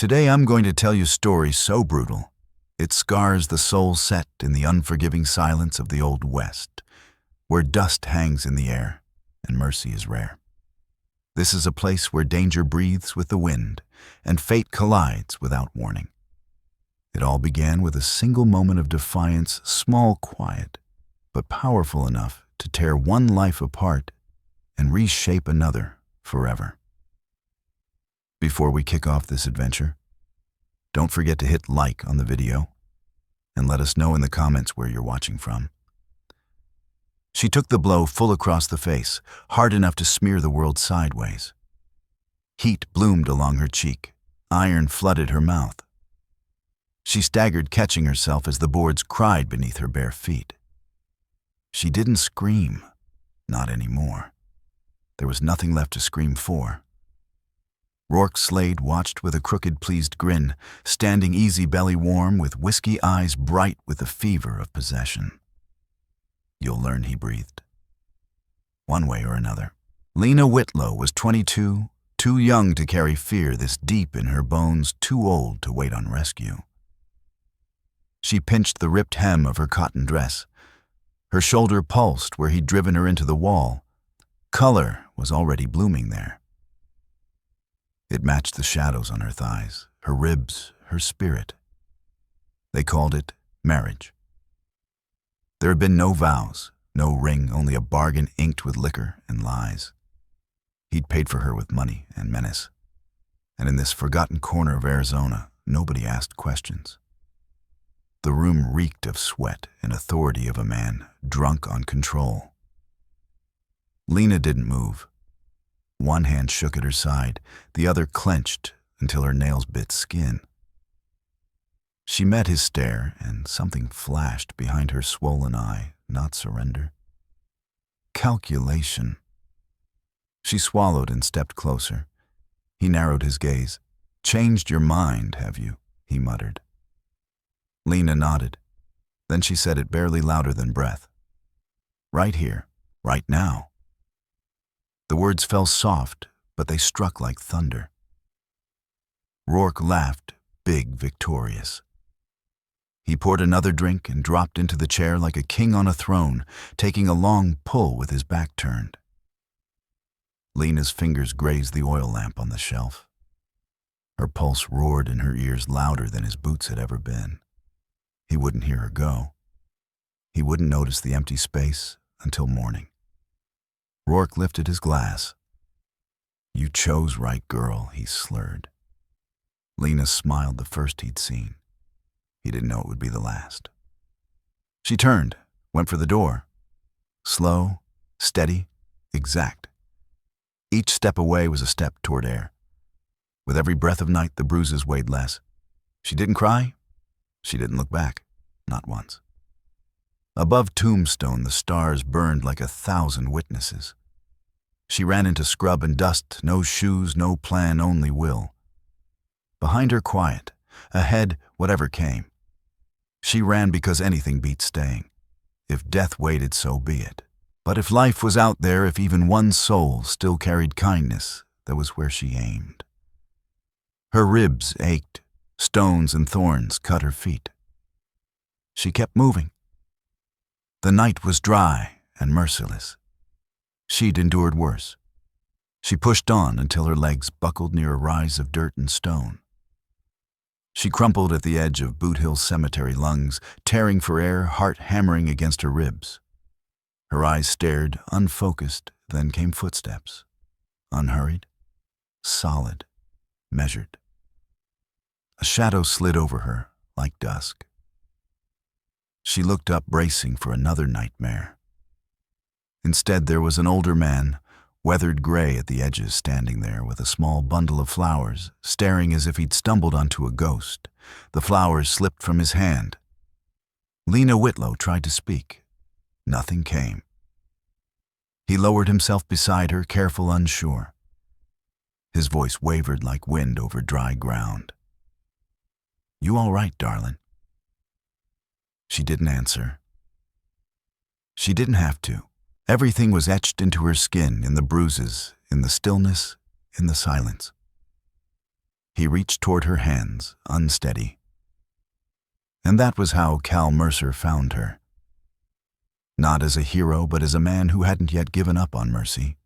Today I'm going to tell you a story so brutal, it scars the soul set in the unforgiving silence of the Old West, where dust hangs in the air and mercy is rare. This is a place where danger breathes with the wind and fate collides without warning. It all began with a single moment of defiance, small, quiet, but powerful enough to tear one life apart and reshape another forever. Before we kick off this adventure, don't forget to hit like on the video and let us know in the comments where you're watching from. She took the blow full across the face, hard enough to smear the world sideways. Heat bloomed along her cheek, iron flooded her mouth. She staggered, catching herself as the boards cried beneath her bare feet. She didn't scream, not anymore. There was nothing left to scream for. Rourke Slade watched with a crooked, pleased grin, standing easy, belly warm, with whiskey eyes bright with the fever of possession. "You'll learn," he breathed. One way or another. Lena Whitlow was 22, too young to carry fear this deep in her bones, too old to wait on rescue. She pinched the ripped hem of her cotton dress. Her shoulder pulsed where he'd driven her into the wall. Color was already blooming there. It matched the shadows on her thighs, her ribs, her spirit. They called it marriage. There had been no vows, no ring, only a bargain inked with liquor and lies. He'd paid for her with money and menace. And in this forgotten corner of Arizona, nobody asked questions. The room reeked of sweat and authority of a man drunk on control. Lena didn't move. One hand shook at her side, the other clenched until her nails bit skin. She met his stare, and something flashed behind her swollen eye, not surrender. Calculation. She swallowed and stepped closer. He narrowed his gaze. "Changed your mind, have you?" he muttered. Lena nodded. Then she said it barely louder than breath. "Right here, right now." The words fell soft, but they struck like thunder. Rourke laughed, big, victorious. He poured another drink and dropped into the chair like a king on a throne, taking a long pull with his back turned. Lena's fingers grazed the oil lamp on the shelf. Her pulse roared in her ears louder than his boots had ever been. He wouldn't hear her go. He wouldn't notice the empty space until morning. Rourke lifted his glass. "You chose right, girl," he slurred. Lena smiled, the first he'd seen. He didn't know it would be the last. She turned, went for the door. Slow, steady, exact. Each step away was a step toward air. With every breath of night, the bruises weighed less. She didn't cry. She didn't look back, not once. Above Tombstone, the stars burned like 1,000 witnesses. She ran into scrub and dust, no shoes, no plan, only will. Behind her, quiet. Ahead, whatever came. She ran because anything beat staying. If death waited, so be it. But if life was out there, if even one soul still carried kindness, that was where she aimed. Her ribs ached. Stones and thorns cut her feet. She kept moving. The night was dry and merciless. She'd endured worse. She pushed on until her legs buckled near a rise of dirt and stone. She crumpled at the edge of Boot Hill Cemetery, lungs tearing for air, heart hammering against her ribs. Her eyes stared, unfocused, then came footsteps. Unhurried, solid, measured. A shadow slid over her, like dusk. She looked up, bracing for another nightmare. Instead, there was an older man, weathered gray at the edges, standing there with a small bundle of flowers, staring as if he'd stumbled onto a ghost. The flowers slipped from his hand. Lena Whitlow tried to speak. Nothing came. He lowered himself beside her, careful, unsure. His voice wavered like wind over dry ground. "You all right, darling?" She didn't answer. She didn't have to. Everything was etched into her skin, in the bruises, in the stillness, in the silence. He reached toward her hands, unsteady. And that was how Cal Mercer found her. Not as a hero, but as a man who hadn't yet given up on mercy.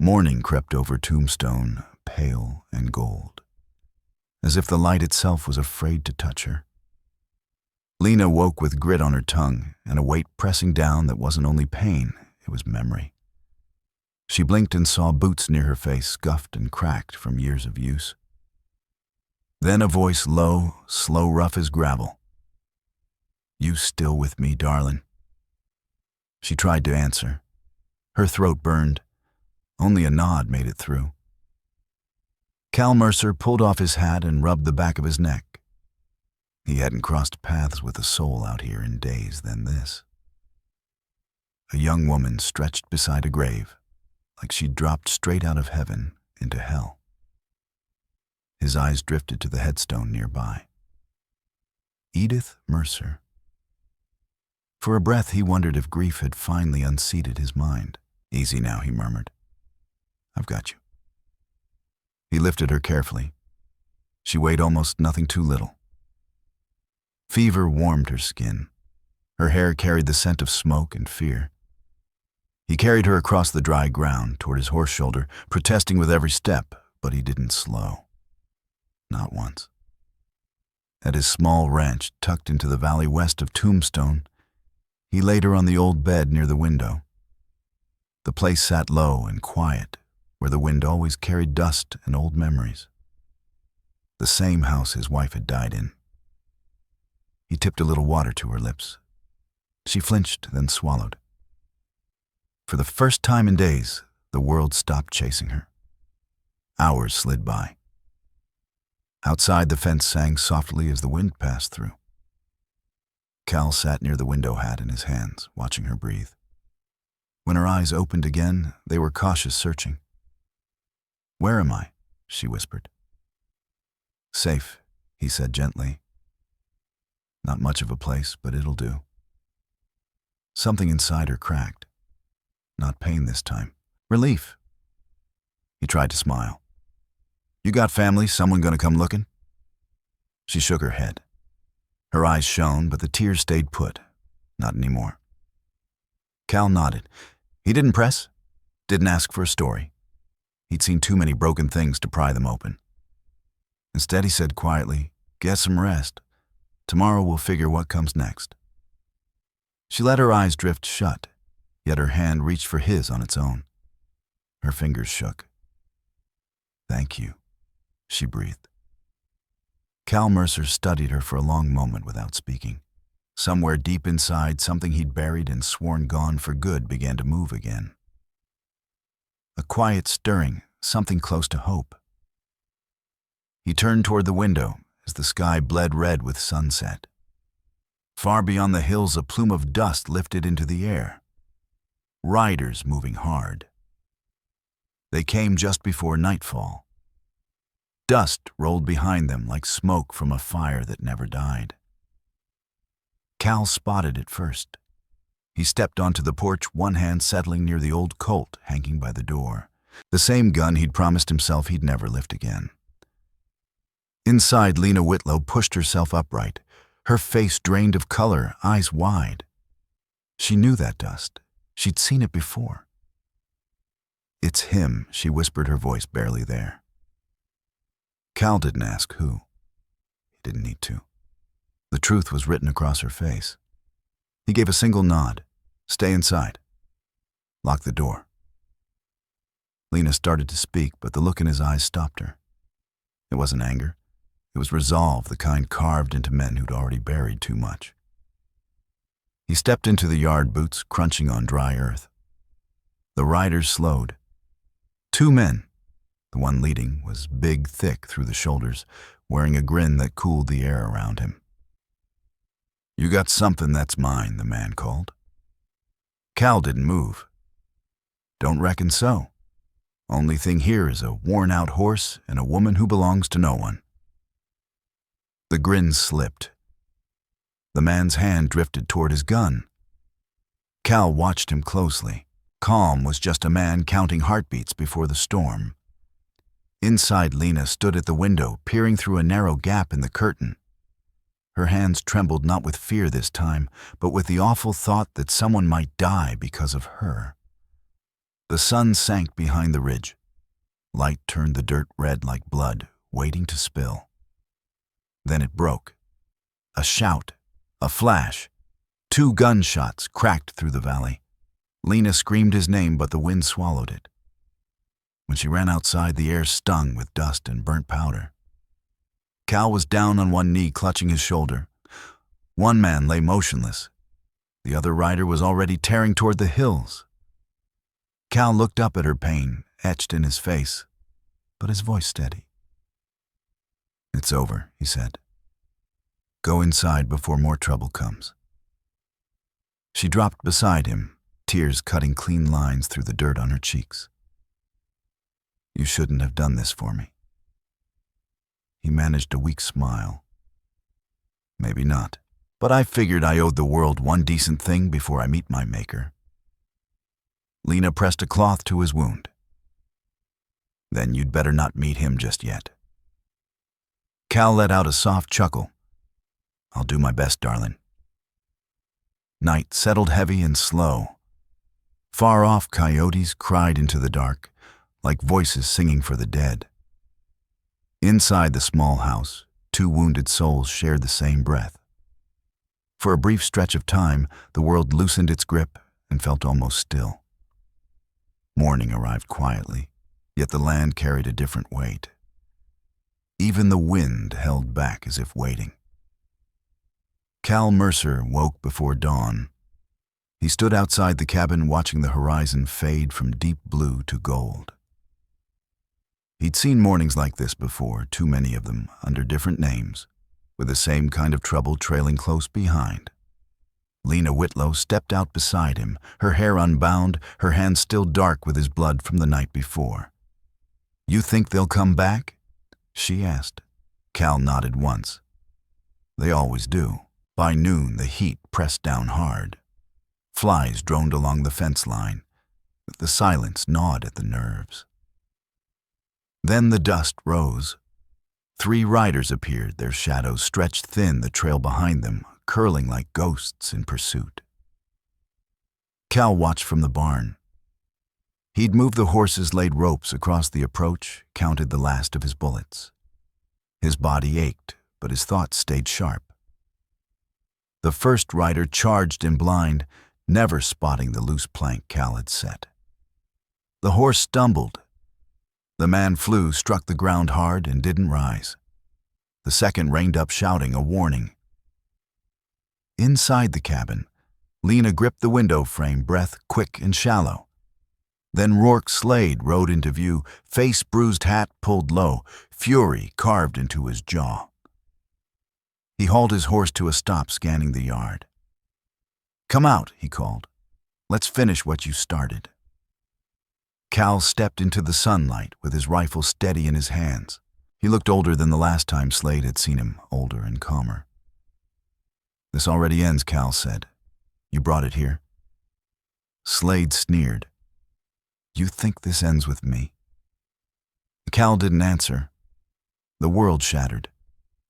Morning crept over Tombstone, pale and gold, as if the light itself was afraid to touch her. Lena woke with grit on her tongue and a weight pressing down that wasn't only pain, it was memory. She blinked and saw boots near her face, scuffed and cracked from years of use. Then a voice low, slow, rough as gravel. "You still with me, darlin'?" She tried to answer. Her throat burned. Only a nod made it through. Cal Mercer pulled off his hat and rubbed the back of his neck. He hadn't crossed paths with a soul out here in days than this. A young woman stretched beside a grave, like she'd dropped straight out of heaven into hell. His eyes drifted to the headstone nearby. Edith Mercer. For a breath, he wondered if grief had finally unseated his mind. "Easy now," he murmured. "I've got you." He lifted her carefully. She weighed almost nothing too little. Fever warmed her skin. Her hair carried the scent of smoke and fear. He carried her across the dry ground toward his horse shoulder, protesting with every step, but he didn't slow. Not once. At his small ranch tucked into the valley west of Tombstone, he laid her on the old bed near the window. The place sat low and quiet, where the wind always carried dust and old memories. The same house his wife had died in. He tipped a little water to her lips. She flinched, then swallowed. For the first time in days, the world stopped chasing her. Hours slid by. Outside, the fence sang softly as the wind passed through. Cal sat near the window hat in his hands, watching her breathe. When her eyes opened again, they were cautious, searching. "Where am I?" she whispered. "Safe," he said gently. "Not much of a place, but it'll do." Something inside her cracked. Not pain this time. Relief. He tried to smile. "You got family? Someone gonna come looking?" She shook her head. Her eyes shone, but the tears stayed put. Not anymore. Cal nodded. He didn't press, didn't ask for a story. He'd seen too many broken things to pry them open. Instead, he said quietly, "Get some rest. Tomorrow we'll figure what comes next." She let her eyes drift shut, yet her hand reached for his on its own. Her fingers shook. "Thank you," she breathed. Cal Mercer studied her for a long moment without speaking. Somewhere deep inside, something he'd buried and sworn gone for good began to move again. A quiet stirring, something close to hope. He turned toward the window as the sky bled red with sunset. Far beyond the hills, a plume of dust lifted into the air. Riders moving hard. They came just before nightfall. Dust rolled behind them like smoke from a fire that never died. Cal spotted it first. He stepped onto the porch, one hand settling near the old Colt hanging by the door, the same gun he'd promised himself he'd never lift again. Inside, Lena Whitlow pushed herself upright, her face drained of color, eyes wide. She knew that dust. She'd seen it before. "It's him," she whispered, her voice barely there. Cal didn't ask who. He didn't need to. The truth was written across her face. He gave a single nod. "Stay inside. Lock the door." Lena started to speak, but the look in his eyes stopped her. It wasn't anger. It was resolve, the kind carved into men who'd already buried too much. He stepped into the yard, boots crunching on dry earth. The riders slowed. Two men. The one leading was big, thick through the shoulders, wearing a grin that cooled the air around him. "You got something that's mine," the man called. Cal didn't move. "Don't reckon so. Only thing here is a worn-out horse and a woman who belongs to no one." The grin slipped. The man's hand drifted toward his gun. Cal watched him closely. Calm was just a man counting heartbeats before the storm. Inside, Lena stood at the window, peering through a narrow gap in the curtain. Her hands trembled not with fear this time, but with the awful thought that someone might die because of her. The sun sank behind the ridge. Light turned the dirt red like blood, waiting to spill. Then it broke. A shout, a flash. 2 gunshots cracked through the valley. Lena screamed his name, but the wind swallowed it. When she ran outside, the air stung with dust and burnt powder. Cal was down on one knee, clutching his shoulder. One man lay motionless. The other rider was already tearing toward the hills. Cal looked up at her pain, etched in his face, but his voice steady. "It's over," he said. "Go inside before more trouble comes." She dropped beside him, tears cutting clean lines through the dirt on her cheeks. "You shouldn't have done this for me." He managed a weak smile. "Maybe not, but I figured I owed the world one decent thing before I meet my maker." Lena pressed a cloth to his wound. "Then you'd better not meet him just yet." Cal let out a soft chuckle. "I'll do my best, darling." Night settled heavy and slow. Far off, coyotes cried into the dark, like voices singing for the dead. Inside the small house, 2 wounded souls shared the same breath. For a brief stretch of time, the world loosened its grip and felt almost still. Morning arrived quietly, yet the land carried a different weight. Even the wind held back as if waiting. Cal Mercer woke before dawn. He stood outside the cabin, watching the horizon fade from deep blue to gold. He'd seen mornings like this before, too many of them, under different names, with the same kind of trouble trailing close behind. Lena Whitlow stepped out beside him, her hair unbound, her hands still dark with his blood from the night before. "You think they'll come back?" she asked. Cal nodded once. "They always do." By noon, the heat pressed down hard. Flies droned along the fence line. The silence gnawed at the nerves. Then the dust rose. 3 riders appeared, their shadows stretched thin the trail behind them, curling like ghosts in pursuit. Cal watched from the barn. He'd moved the horses, laid ropes across the approach, counted the last of his bullets. His body ached, but his thoughts stayed sharp. The first rider charged in blind, never spotting the loose plank Cal had set. The horse stumbled. The man flew, struck the ground hard, and didn't rise. The second reined up, shouting a warning. Inside the cabin, Lena gripped the window frame, breath quick and shallow. Then Rourke Slade rode into view, face bruised, hat pulled low, fury carved into his jaw. He hauled his horse to a stop, scanning the yard. "Come out," he called. "Let's finish what you started." Cal stepped into the sunlight with his rifle steady in his hands. He looked older than the last time Slade had seen him, older and calmer. "This already ends," Cal said. "You brought it here." Slade sneered. "You think this ends with me?" Cal didn't answer. The world shattered.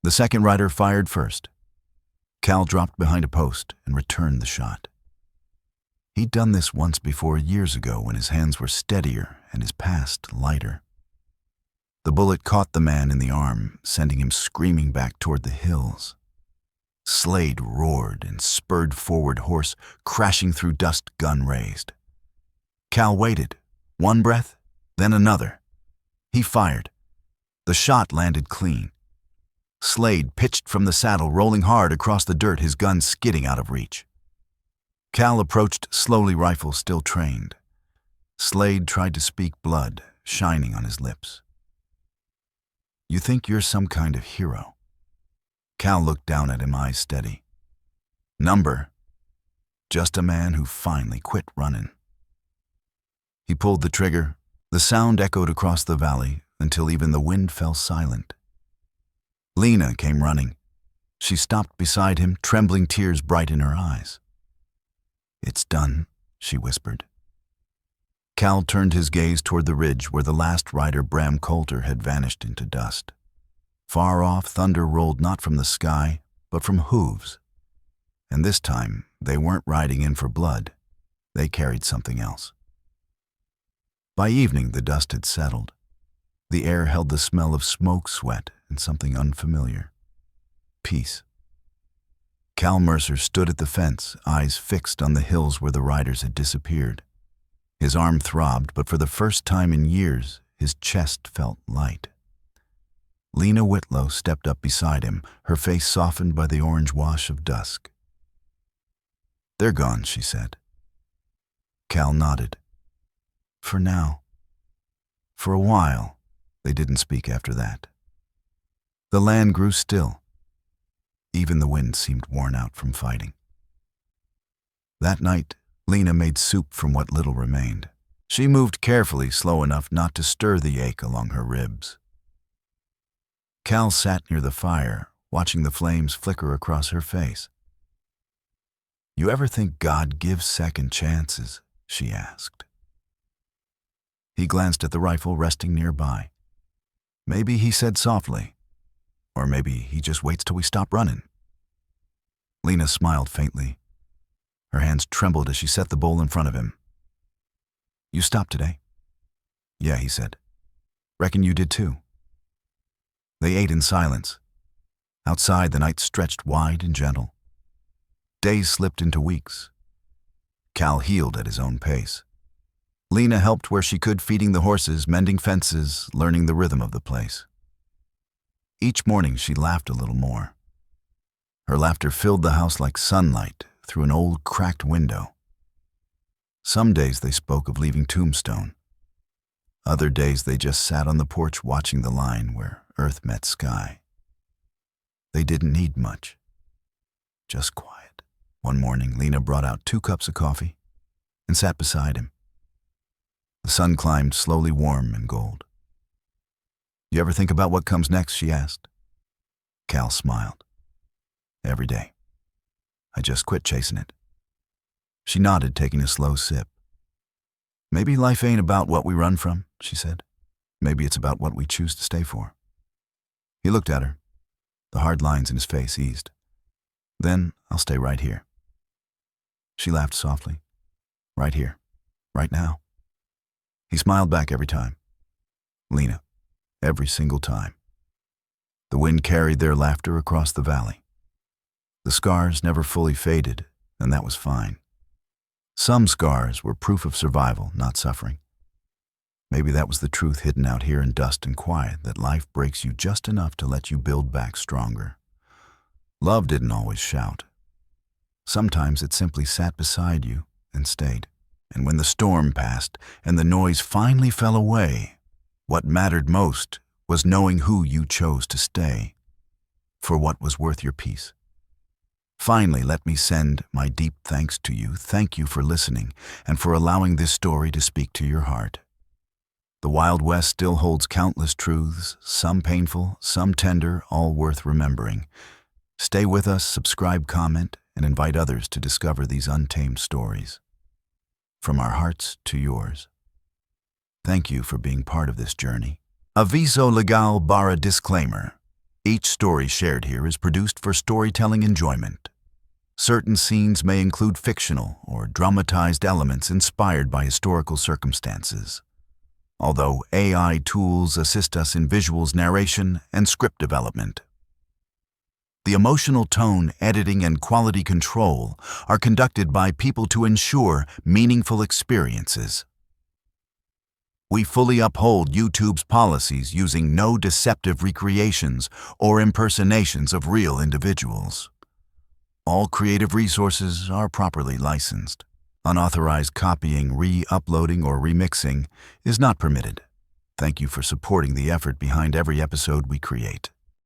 The second rider fired first. Cal dropped behind a post and returned the shot. He'd done this once before, years ago, when his hands were steadier and his past lighter. The bullet caught the man in the arm, sending him screaming back toward the hills. Slade roared and spurred forward, horse crashing through dust, gun raised. Cal waited. One breath, then another. He fired. The shot landed clean. Slade pitched from the saddle, rolling hard across the dirt, his gun skidding out of reach. Cal approached slowly, rifle still trained. Slade tried to speak, blood shining on his lips. "You think you're some kind of hero?" Cal looked down at him, eyes steady. "Number. Just a man who finally quit running." He pulled the trigger. The sound echoed across the valley until even the wind fell silent. Lena came running. She stopped beside him, trembling, tears bright in her eyes. "It's done," she whispered. Cal turned his gaze toward the ridge where the last rider, Bram Coulter, had vanished into dust. Far off, thunder rolled not from the sky, but from hooves. And this time, they weren't riding in for blood. They carried something else. By evening, the dust had settled. The air held the smell of smoke, sweat, and something unfamiliar. Peace. Cal Mercer stood at the fence, eyes fixed on the hills where the riders had disappeared. His arm throbbed, but for the first time in years, his chest felt light. Lena Whitlow stepped up beside him, her face softened by the orange wash of dusk. "They're gone," she said. Cal nodded. For now. For a while, they didn't speak after that. The land grew still. Even the wind seemed worn out from fighting. That night, Lena made soup from what little remained. She moved carefully, slow enough not to stir the ache along her ribs. Cal sat near the fire, watching the flames flicker across her face. "You ever think God gives second chances?" she asked. He glanced at the rifle resting nearby. Maybe he said softly, or maybe he just waits till we stop running. Lena smiled faintly. Her hands trembled as she set the bowl in front of him. "You stopped today?" "Yeah," he said. "Reckon you did too." They ate in silence. Outside, the night stretched wide and gentle. Days slipped into weeks. Cal healed at his own pace. Lena helped where she could, feeding the horses, mending fences, learning the rhythm of the place. Each morning she laughed a little more. Her laughter filled the house like sunlight through an old cracked window. Some days they spoke of leaving Tombstone. Other days they just sat on the porch watching the line where earth met sky. They didn't need much. Just quiet. One morning, Lena brought out 2 cups of coffee and sat beside him. The sun climbed slowly, warm and gold. "You ever think about what comes next?" she asked. Cal smiled. "Every day. I just quit chasing it." She nodded, taking a slow sip. "Maybe life ain't about what we run from," she said. "Maybe it's about what we choose to stay for." He looked at her. The hard lines in his face eased. "Then I'll stay right here." She laughed softly. "Right here. Right now." He smiled back every time. Lena. Every single time. The wind carried their laughter across the valley. The scars never fully faded, and that was fine. Some scars were proof of survival, not suffering. Maybe that was the truth hidden out here in dust and quiet, that life breaks you just enough to let you build back stronger. Love didn't always shout. Sometimes it simply sat beside you and stayed. And when the storm passed and the noise finally fell away, what mattered most was knowing who you chose to stay, for what was worth your peace. Finally, let me send my deep thanks to you. Thank you for listening and for allowing this story to speak to your heart. The Wild West still holds countless truths, some painful, some tender, all worth remembering. Stay with us, subscribe, comment, and invite others to discover these untamed stories. From our hearts to yours. Thank you for being part of this journey. Aviso legal barra disclaimer. Each story shared here is produced for storytelling enjoyment. Certain scenes may include fictional or dramatized elements inspired by historical circumstances. Although AI tools assist us in visuals, narration, and script development. The emotional tone, editing, and quality control are conducted by people to ensure meaningful experiences. We fully uphold YouTube's policies using no deceptive recreations or impersonations of real individuals. All creative resources are properly licensed. Unauthorized copying, re-uploading, or remixing is not permitted. Thank you for supporting the effort behind every episode we create.